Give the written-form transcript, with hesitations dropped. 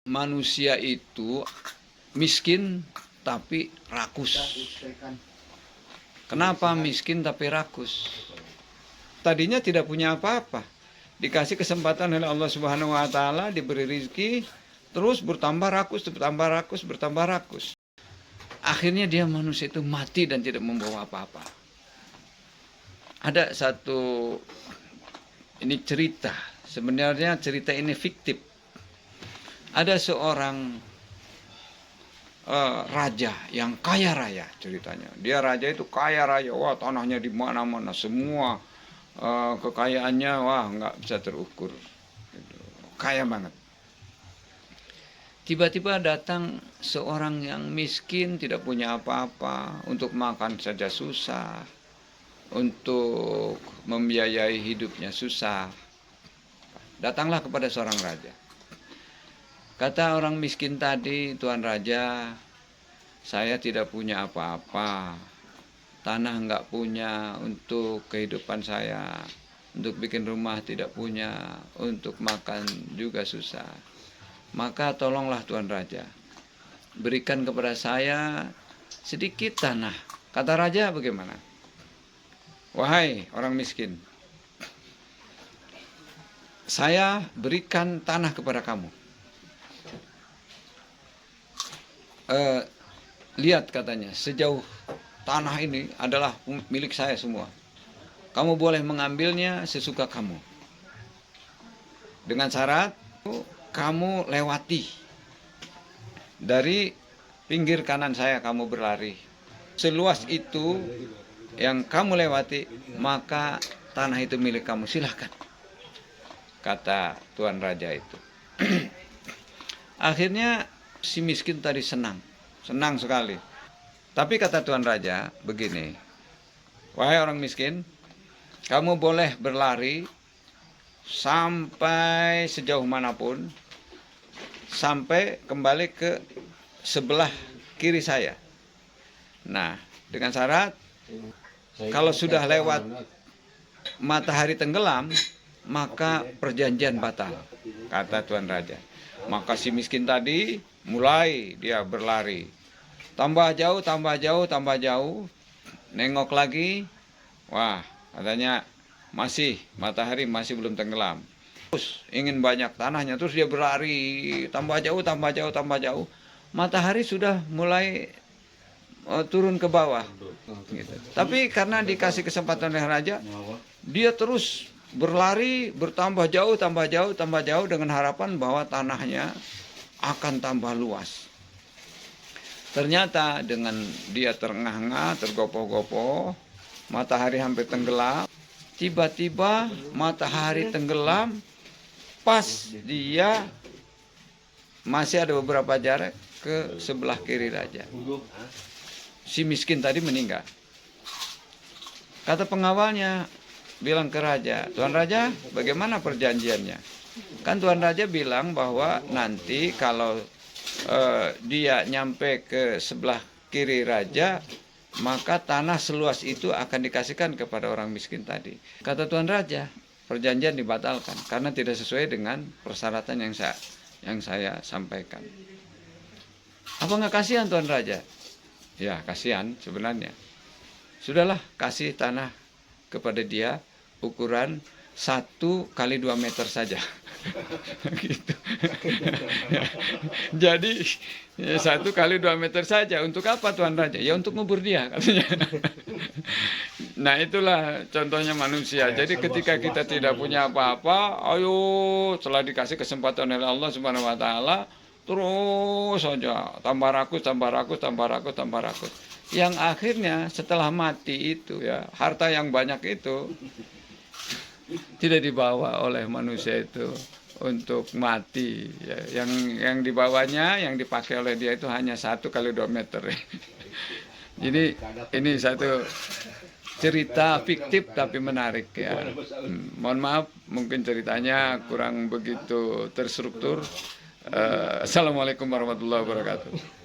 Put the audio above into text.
Manusia itu miskin tapi rakus. Kenapa miskin tapi rakus? Tadinya tidak punya apa-apa, dikasih kesempatan oleh Allah Subhanahu wa taala, diberi rezeki, terus bertambah rakus, bertambah rakus, bertambah rakus. Akhirnya dia manusia itu mati dan tidak membawa apa-apa. Ada satu ini cerita, sebenarnya cerita ini fiktif. Ada seorang raja yang kaya raya ceritanya. Dia raja itu kaya raya, wah tanahnya di mana-mana, semua kekayaannya wah nggak bisa terukur, gitu. Kaya banget. Tiba-tiba datang seorang yang miskin, tidak punya apa-apa, untuk makan saja susah, untuk membiayai hidupnya susah. Datanglah kepada seorang raja. Kata orang miskin tadi, "Tuan Raja, saya tidak punya apa-apa. Tanah enggak punya untuk kehidupan saya. Untuk bikin rumah tidak punya. Untuk makan juga susah. Maka tolonglah Tuan Raja. Berikan kepada saya sedikit tanah." Kata Raja, "Bagaimana? Wahai orang miskin, saya berikan tanah kepada kamu. Lihat," katanya, "sejauh tanah ini adalah milik saya semua. Kamu boleh mengambilnya sesuka kamu. Dengan syarat kamu lewati dari pinggir kanan saya, kamu berlari. Seluas itu yang kamu lewati, maka tanah itu milik kamu, silahkan." Kata Tuan Raja itu. Akhirnya si miskin tadi senang sekali. Tapi kata Tuan Raja begini, "Wahai orang miskin, kamu boleh berlari sampai sejauh manapun, sampai kembali ke sebelah kiri saya. Nah, dengan syarat kalau sudah lewat matahari tenggelam, maka perjanjian batal," kata Tuan Raja. Maka si miskin tadi mulai dia berlari. Tambah jauh, tambah jauh, tambah jauh. Nengok lagi. Wah, katanya matahari masih belum tenggelam. Terus ingin banyak tanahnya, terus dia berlari. Tambah jauh, tambah jauh, tambah jauh. Matahari sudah mulai turun ke bawah. Gitu. Tapi karena dikasih kesempatan oleh raja, dia terus berlari, bertambah jauh, tambah jauh, tambah jauh, dengan harapan bahwa tanahnya akan tambah luas. Ternyata dengan dia terengah-engah, tergopoh-gopoh, matahari hampir tenggelam. Tiba-tiba matahari tenggelam, pas dia masih ada beberapa jarak ke sebelah kiri raja. Si miskin tadi meninggal. Kata pengawalnya, bilang ke raja, "Tuan Raja, bagaimana perjanjiannya?" Kan Tuan Raja bilang bahwa nanti kalau dia nyampe ke sebelah kiri raja, maka tanah seluas itu akan dikasihkan kepada orang miskin tadi. Kata Tuan Raja, perjanjian dibatalkan karena tidak sesuai dengan persyaratan yang saya sampaikan. Apa nggak kasihan Tuan Raja? Ya kasihan sebenarnya. Sudahlah, kasih tanah kepada dia ukuran 1 kali 2 meter saja. Gitu. Jadi 1 kali 2 meter saja. Untuk apa Tuan Raja? Ya untuk ngubur dia, katanya. Nah itulah contohnya manusia. Jadi ketika kita tidak punya apa-apa, ayo setelah dikasih kesempatan oleh Allah Subhanahu wa taala, terus saja tambah rakus, tambah rakus, tambah rakus, tambah rakus. Yang akhirnya setelah mati itu ya, harta yang banyak itu tidak dibawa oleh manusia itu untuk mati ya. Yang dibawanya, yang dipakai oleh dia itu hanya 1 kali 2 meter. Jadi ini satu cerita fiktif tapi menarik ya. Mohon maaf mungkin ceritanya kurang begitu terstruktur. Assalamualaikum warahmatullahi wabarakatuh.